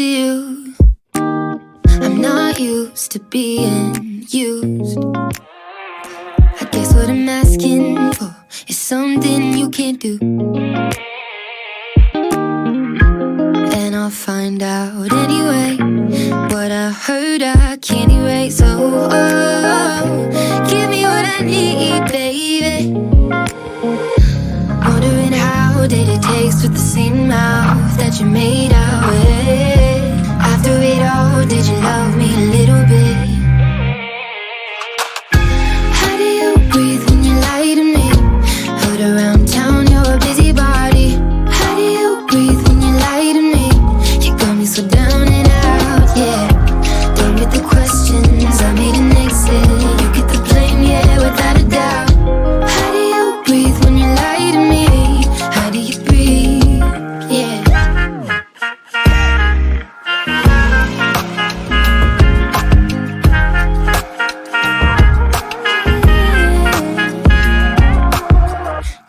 you. I'm not used to being used. I guess what I'm asking for is something you can't do. And I'll find out anyway. What I heard I can't erase. Oh, give me what I need, baby. Wondering how did it taste with the same mouth that you made out with? After it all, did you love me a little bit? How do you breathe when you lie to me? Heard around town you're a busybody. How do you breathe when you lie to me? You got me so down and out, yeah. Done with the questions, I made an exit. You get the blame, yeah, without a doubt. How do you breathe when you lie to me? How do you breathe, yeah.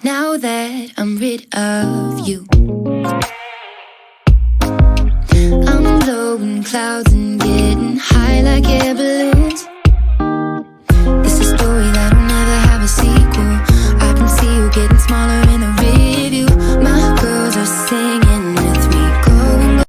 Now that I'm rid of you, I'm blowing clouds